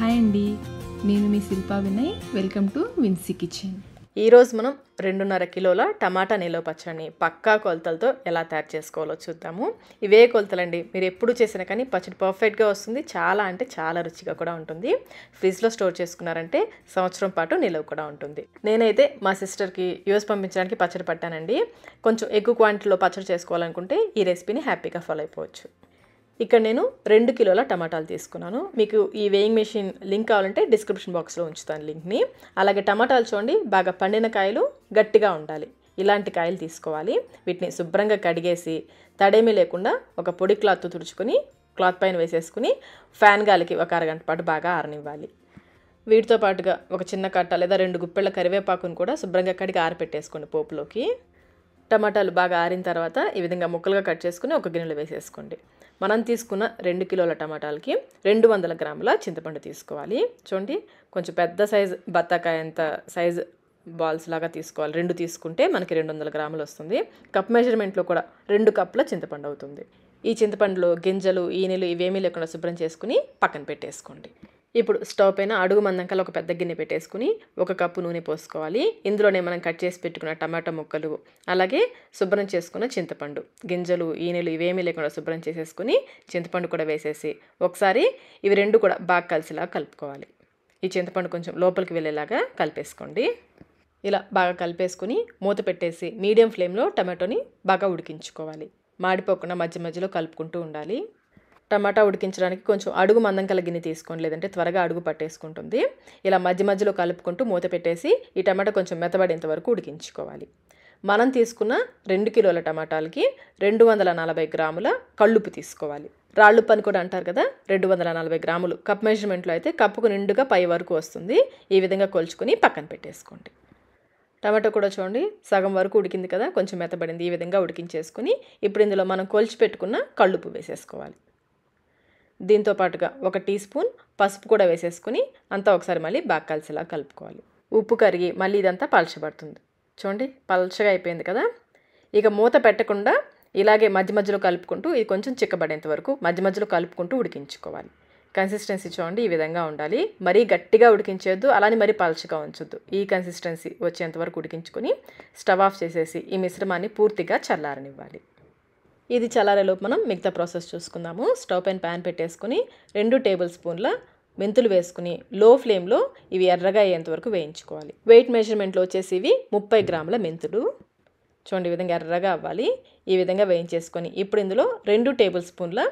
Hi అండి, నేను మీ Shilpa Vinay. Welcome to Vincy kitchen. ఈరోజు మనం 2.5 కిలోల టమాటా నిల్వ పచ్చడిని పక్కా కొలతలతో ఎలా తయారు చేసుకోవాలో చూద్దాము. ఇవే కొలతలండి, మీరు ఎప్పుడు చేసినా కానీ పచ్చడి పర్ఫెక్ట్గా వస్తుంది. చాలా అంటే చాలా రుచిగా కూడా ఉంటుంది. ఫ్రిడ్జ్లో స్టోర్ చేసుకున్నారంటే సంవత్సరం పాటు నిల్వ కూడా ఉంటుంది. నేనైతే మా సిస్టర్కి యూఎస్ పంపించడానికి పచ్చడి పట్టానండి. కొంచెం ఎక్కువ క్వాంటిటీలో పచ్చడి చేసుకోవాలనుకుంటే ఈ రెసిపీని హ్యాపీగా ఫాలో అయిపోవచ్చు. ఇక్కడ నేను 2 కిలోల టమాటాలు తీసుకున్నాను. మీకు ఈ వేయింగ్ మెషిన్ లింక్ కావాలంటే డిస్క్రిప్షన్ బాక్స్లో ఉంచుతాను లింక్ని. అలాగే టమాటాలు చూడండి, బాగా పండిన కాయలు గట్టిగా ఉండాలి. ఇలాంటి కాయలు తీసుకోవాలి. వీటిని శుభ్రంగా కడిగేసి తడేమీ లేకుండా ఒక పొడి క్లాత్ తుడుచుకొని క్లాత్ పైన వేసేసుకుని ఫ్యాన్ గాలికి ఒక అరగంట పాటు బాగా ఆరనివ్వాలి. వీటితో పాటుగా ఒక చిన్న కట్ట లేదా 2 గుప్పెళ్ళ కరివేపాకును కూడా శుభ్రంగా కడిగి ఆరపెట్టేసుకోండి పోపులోకి. టమాటాలు బాగా ఆరిన తర్వాత ఈ విధంగా ముక్కలుగా కట్ చేసుకుని ఒక గిన్నెలో వేసేసుకోండి. మనం తీసుకున్న 2 కిలోల టమాటాలకి 200 గ్రాముల చింతపండు తీసుకోవాలి. చూడండి, కొంచెం పెద్ద సైజు బత్తాకాయ అంత సైజు బాల్స్ లాగా తీసుకోవాలి. 2 తీసుకుంటే మనకి 200 గ్రాములు వస్తుంది. కప్ మెజర్మెంట్లో కూడా 2 కప్పుల చింతపండు అవుతుంది. ఈ చింతపండులో గింజలు ఈనెలు ఇవేమీ లేకుండా శుభ్రం చేసుకుని పక్కన పెట్టేసుకోండి. ఇప్పుడు స్టవ్ పైన అడుగు మందంకల్ ఒక పెద్ద గిన్నె పెట్టేసుకుని 1 కప్పు నూనె పోసుకోవాలి. ఇందులోనే మనం కట్ చేసి పెట్టుకున్న టమాటా ముక్కలు, అలాగే శుభ్రం చేసుకున్న చింతపండు, గింజలు ఈనెలు ఇవేమీ లేకుండా శుభ్రం చేసేసుకుని చింతపండు కూడా వేసేసి ఒకసారి ఇవి 2 కూడా బాగా కలిసిలా కలుపుకోవాలి. ఈ చింతపండు కొంచెం లోపలికి వెళ్ళేలాగా కలిపేసుకోండి. ఇలా బాగా కలిపేసుకుని మూత పెట్టేసి మీడియం ఫ్లేమ్లో టమాటోని బాగా ఉడికించుకోవాలి. మాడిపోకుండా మధ్య మధ్యలో కలుపుకుంటూ ఉండాలి. టమాటా ఉడికించడానికి కొంచెం అడుగు మందం కల గిన్నె తీసుకోండి, లేదంటే త్వరగా అడుగు పట్టేసుకుంటుంది. ఇలా మధ్య మధ్యలో కలుపుకుంటూ మూత పెట్టేసి ఈ టమాటా కొంచెం మెత్తబడేంత వరకు ఉడికించుకోవాలి. మనం తీసుకున్న 2 కిలోల టమాటాలకి 240 గ్రాముల కళ్ళుప్పు తీసుకోవాలి. రాళ్ళుప్పు అని కూడా అంటారు కదా. 240 గ్రాములు కప్ మెజర్మెంట్లో అయితే కప్పుకు నిండుగా పై వరకు వస్తుంది. ఈ విధంగా కొలుచుకొని పక్కన పెట్టేసుకోండి. టమాటో కూడా చూడండి సగం వరకు ఉడికింది కదా, కొంచెం మెత్తబడింది. ఈ విధంగా ఉడికించేసుకుని ఇప్పుడు ఇందులో మనం కొలిచి పెట్టుకున్న కళ్ళుప్పు వేసేసుకోవాలి. దీంతో పాటుగా 1 టీ స్పూన్ పసుపు కూడా వేసేసుకుని అంతా ఒకసారి మళ్ళీ బాగా కలిసేలా కలుపుకోవాలి. ఉప్పు కరిగి మళ్ళీ ఇదంతా పలచబడుతుంది. చూడండి పలచగా అయిపోయింది కదా. ఇక మూత పెట్టకుండా ఇలాగే మధ్య మధ్యలో కలుపుకుంటూ ఇది కొంచెం చిక్కబడేంత వరకు మధ్య మధ్యలో కలుపుకుంటూ ఉడికించుకోవాలి. కన్సిస్టెన్సీ చూడండి ఈ విధంగా ఉండాలి. మరీ గట్టిగా ఉడికించొద్దు, అలానే మరీ పలచగా ఉంచొద్దు. ఈ కన్సిస్టెన్సీ వచ్చేంత వరకు ఉడికించుకొని స్టవ్ ఆఫ్ చేసేసి ఈ మిశ్రమాన్ని పూర్తిగా చల్లారనివ్వాలి. ఇది చల్లారేలోపు మనం మిగతా ప్రాసెస్ చూసుకుందాము. స్టవ్ పైన ప్యాన్ పెట్టేసుకుని 2 టేబుల్ స్పూన్ల మెంతులు వేసుకుని లో ఫ్లేమ్లో ఇవి ఎర్రగా అయ్యేంత వరకు వేయించుకోవాలి. వెయిట్ మెజర్మెంట్లో వచ్చేసి ఇవి 30 గ్రాముల మెంతులు. చూడండి ఈ విధంగా ఎర్రగా అవ్వాలి. ఈ విధంగా వేయించేసుకొని ఇప్పుడు ఇందులో 2 టేబుల్ స్పూన్ల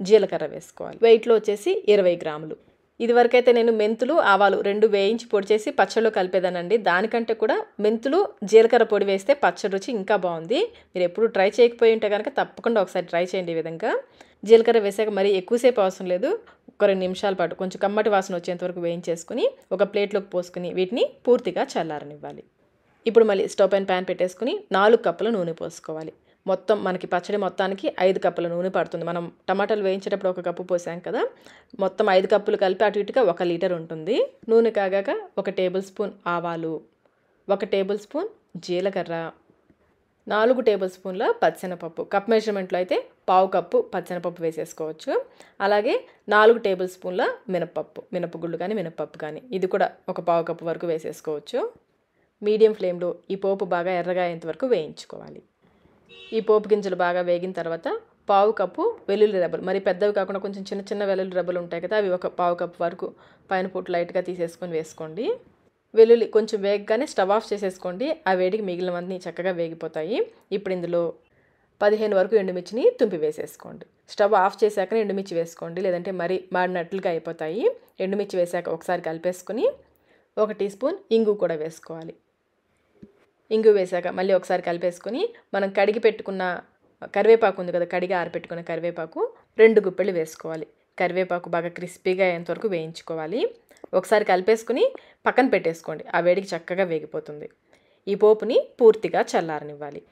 జీలకర్ర వేసుకోవాలి. వెయిట్లో వచ్చేసి 20 గ్రాములు. ఇదివరకైతే నేను మెంతులు ఆవాలు 2 వేయించి పొడి చేసి పచ్చడిలో కలిపేదానండి. దానికంటే కూడా మెంతులు జీలకర్ర పొడి వేస్తే పచ్చడి రుచి ఇంకా బాగుంది. మీరు ఎప్పుడు ట్రై చేయకపోయి ఉంటే కనుక తప్పకుండా ఒకసారి ట్రై చేయండి. ఈ విధంగా జీలకర్ర వేసాక మరీ ఎక్కువసేపు అవసరం లేదు, ఒక 2 నిమిషాల పాటు కొంచెం కమ్మటి వాసన వచ్చేంత వరకు వేయించేసుకుని ఒక ప్లేట్లోకి పోసుకుని వీటిని పూర్తిగా చల్లారనివ్వాలి. ఇప్పుడు మళ్ళీ స్టవ్ పైన ప్యాన్ పెట్టేసుకుని 4 కప్పుల నూనె పోసుకోవాలి. మొత్తం మనకి పచ్చడి మొత్తానికి 5 కప్పుల నూనె పడుతుంది. మనం టమాటాలు వేయించేటప్పుడు 1 కప్పు పోసాం కదా, మొత్తం 5 కప్పులు కలిపి అటు ఇటుగా 1 లీటర్ ఉంటుంది. నూనె కాగాక 1 టేబుల్ స్పూన్ ఆవాలు, 1 టేబుల్ స్పూన్ జీలకర్ర, 4 టేబుల్ స్పూన్ల పచ్చెనపప్పు. కప్ మెజర్మెంట్లో అయితే 1/2 కప్పు పచ్చెనపప్పు వేసేసుకోవచ్చు. అలాగే 4 టేబుల్ స్పూన్ల మినపప్పు, మినపగుళ్ళు కానీ మినపప్పు కానీ ఇది కూడా ఒక 1/2 కప్పు వరకు వేసేసుకోవచ్చు. మీడియం ఫ్లేమ్లో ఈ పోపు బాగా ఎర్రగా అయ్యేంత వరకు వేయించుకోవాలి. ఈ పోపు గింజలు బాగా వేగిన తర్వాత 1/2 కప్పు వెల్లుల్లి రెబ్బలు, మరి పెద్దవి కాకుండా కొంచెం చిన్న చిన్న వెల్లుల్లి రెబ్బలు ఉంటాయి కదా, అవి 1/2 కప్పు వరకు పైన పూట లైట్గా తీసేసుకొని వేసుకోండి. వెల్లుల్లి కొంచెం వేగగానే స్టవ్ ఆఫ్ చేసేసుకోండి. ఆ వేడికి మిగిలినవన్నీ చక్కగా వేగిపోతాయి. ఇప్పుడు ఇందులో 15 వరకు ఎండుమిర్చిని తుంపి వేసేసుకోండి. స్టవ్ ఆఫ్ చేశాకనే ఎండుమిర్చి వేసుకోండి, లేదంటే మరి మాడినట్లుగా అయిపోతాయి. ఎండుమిర్చి వేసాక ఒకసారి కలిపేసుకుని 1 టీ స్పూన్ ఇంగు కూడా వేసుకోవాలి. ఇంగు వేసాక మళ్ళీ ఒకసారి కలిపేసుకొని మనం కడిగి పెట్టుకున్న కరివేపాకు ఉంది కదా, కడిగి ఆరపెట్టుకున్న కరివేపాకు 2 గుప్పెళ్ళు వేసుకోవాలి. కరివేపాకు బాగా క్రిస్పీగా అయ్యేంత వరకు వేయించుకోవాలి. ఒకసారి కలిపేసుకుని పక్కన పెట్టేసుకోండి. ఆ వేడికి చక్కగా వేగిపోతుంది. ఈ పోపుని పూర్తిగా చల్లారనివ్వాలి.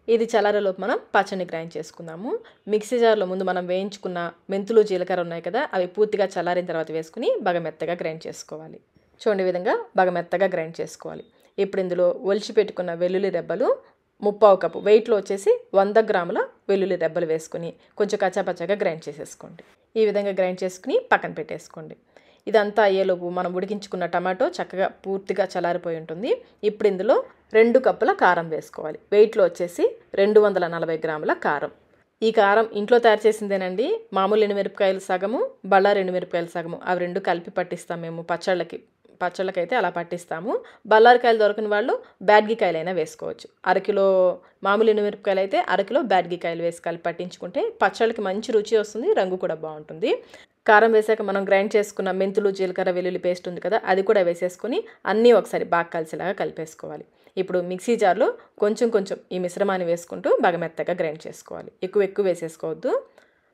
ఇది చల్లారేలోపు మనం పచ్చడిని గ్రైండ్ చేసుకుందాము. మిక్సీ జార్లో ముందు మనం వేయించుకున్న మెంతులు జీలకర్ర ఉన్నాయి కదా, అవి పూర్తిగా చల్లారిన తర్వాత వేసుకుని బాగా మెత్తగా గ్రైండ్ చేసుకోవాలి. చూడండి విధంగా బాగా మెత్తగా గ్రైండ్ చేసుకోవాలి. ఇప్పుడు ఇందులో ఒలిచి పెట్టుకున్న వెల్లుల్లి రెబ్బలు 1/2 కప్పు, వెయిట్లో వచ్చేసి 100 గ్రాముల వెల్లుల్లి రెబ్బలు వేసుకుని కొంచెం కచ్చాపచ్చాగా గ్రైండ్ చేసేసుకోండి. ఈ విధంగా గ్రైండ్ చేసుకుని పక్కన పెట్టేసుకోండి. ఇదంతా అయ్యేలోపు మనం ఉడికించుకున్న టమాటో చక్కగా పూర్తిగా చల్లారిపోయి ఉంటుంది. ఇప్పుడు ఇందులో 2 కప్పుల కారం వేసుకోవాలి. వెయిట్లో వచ్చేసి 240 గ్రాముల కారం. ఈ కారం ఇంట్లో తయారు చేసిందేనండి. మామూలు ఎండుమిరపకాయలు సగము, బళ్ళారి ఎండుమిరపకాయలు సగము, అవి 2 కలిపి పట్టిస్తాం మేము పచ్చళ్ళకైతే అలా పట్టిస్తాము. బళ్ళారికాయలు దొరకని వాళ్ళు బ్యాడ్గికాయలైనా వేసుకోవచ్చు. అరకిలో మామూలు ఎండుమిరపకాయలు అయితే అరకిలో బ్యాడ్గికాయలు వేసి కలిపి పట్టించుకుంటే పచ్చళ్ళకి మంచి రుచి వస్తుంది, రంగు కూడా బాగుంటుంది. కారం వేసాక మనం గ్రైండ్ చేసుకున్న మెంతులు, జీలకర్ర, వెల్లుల్లి పేస్ట్ ఉంది కదా, అది కూడా వేసేసుకొని అన్నీ ఒకసారి బాగా కలిసేలాగా కలిపేసుకోవాలి. ఇప్పుడు మిక్సీ జార్లో కొంచెం ఈ మిశ్రమాన్ని వేసుకుంటూ బాగా మెత్తగా గ్రైండ్ చేసుకోవాలి. ఎక్కువ వేసేసుకోవద్దు,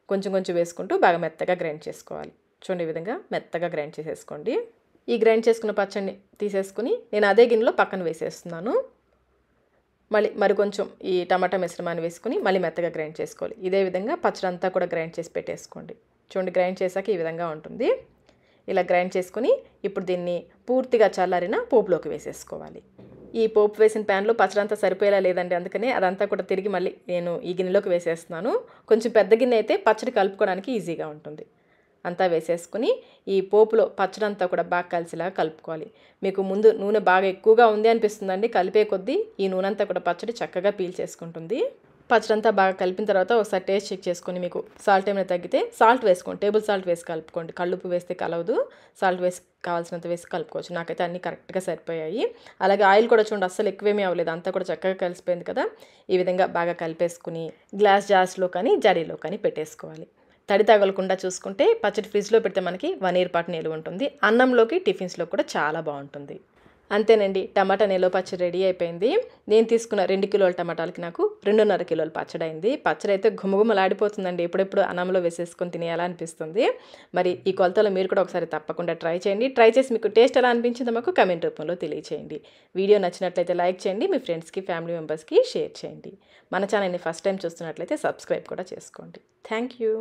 కొంచెం వేసుకుంటూ బాగా మెత్తగా గ్రైండ్ చేసుకోవాలి. చూడండి, ఈ విధంగా మెత్తగా గ్రైండ్ చేసేసుకోండి. ఈ గ్రైండ్ చేసుకున్న పచ్చడిని తీసేసుకుని నేను అదే గిన్నెలో పక్కన వేసేస్తున్నాను. మరి కొంచెం ఈ టమాటా మిశ్రమాన్ని వేసుకుని మళ్ళీ మెత్తగా గ్రైండ్ చేసుకోవాలి. ఇదే విధంగా పచ్చడి అంతా కూడా గ్రైండ్ చేసి పెట్టేసుకోండి. చూడండి, గ్రైండ్ చేశాక ఈ విధంగా ఉంటుంది. ఇలా గ్రైండ్ చేసుకుని ఇప్పుడు దీన్ని పూర్తిగా చల్లారిన పోపులోకి వేసేసుకోవాలి. ఈ పోపు వేసిన ప్యాన్లో పచ్చడి అంతా సరిపోయేలా లేదండి, అందుకని అదంతా కూడా తిరిగి మళ్ళీ నేను ఈ గిన్నెలోకి వేసేస్తున్నాను. కొంచెం పెద్ద గిన్నె అయితే పచ్చడి కలుపుకోవడానికి ఈజీగా ఉంటుంది. అంతా వేసేసుకుని ఈ పోపులో పచ్చడి అంతా కూడా బాగా కలిసేలాగా కలుపుకోవాలి. మీకు ముందు నూనె బాగా ఎక్కువగా ఉంది అనిపిస్తుందండి, కలిపే కొద్దీ ఈ నూనె అంతా కూడా పచ్చడి చక్కగా పీల్చేసుకుంటుంది. పచ్చడి అంతా బాగా కలిపిన తర్వాత ఒకసారి టేస్ట్ చెక్ చేసుకొని మీకు సాల్ట్ ఏమైనా తగ్గితే సాల్ట్ వేసుకోండి. టేబుల్ సాల్ట్ వేసి కలుపుకోండి. కల్లుప్పు వేస్తే కలవదు, సాల్ట్ వేసి కావాల్సినంత వేసి కలుపుకోవచ్చు. నాకైతే అన్నీ కరెక్ట్గా సరిపోయాయి. అలాగే ఆయిల్ కూడా చూడండి, అస్సలు ఎక్కువేమీ అవ్వలేదు, అంతా కూడా చక్కగా కలిసిపోయింది కదా. ఈ విధంగా బాగా కలిపేసుకుని గ్లాస్ జార్స్లో కానీ జాడీలో కానీ పెట్టేసుకోవాలి. తడి తగలకుండా చూసుకుంటే పచ్చడి ఫ్రిడ్జ్లో పెడితే మనకి 1 ఇయర్ పాటు నిలువ ఉంటుంది. అన్నంలోకి, టిఫిన్స్లో కూడా చాలా బాగుంటుంది. అంతేనండి, టమాటా నిలువ పచ్చడి రెడీ అయిపోయింది. నేను తీసుకున్న 2 కిలోల టమాటాలకి నాకు 2.5 కిలోల పచ్చడి అయింది. పచ్చడి అయితే గుమగుమలాడిపోతుందండి, ఎప్పుడెప్పుడు అన్నంలో వేసేసుకొని తినేయాలా అనిపిస్తుంది. మరి ఈ కొలతలో మీరు కూడా ఒకసారి తప్పకుండా ట్రై చేయండి. ట్రై చేసి మీకు టేస్ట్ ఎలా అనిపించిందో మాకు కమెంట్ రూపంలో తెలియచేయండి. వీడియో నచ్చినట్లయితే లైక్ చేయండి, మీ ఫ్రెండ్స్కి, ఫ్యామిలీ మెంబర్స్కి షేర్ చేయండి. మన ఛానల్ని ఫస్ట్ టైం చూస్తున్నట్లయితే సబ్స్క్రైబ్ కూడా చేసుకోండి. Thank you.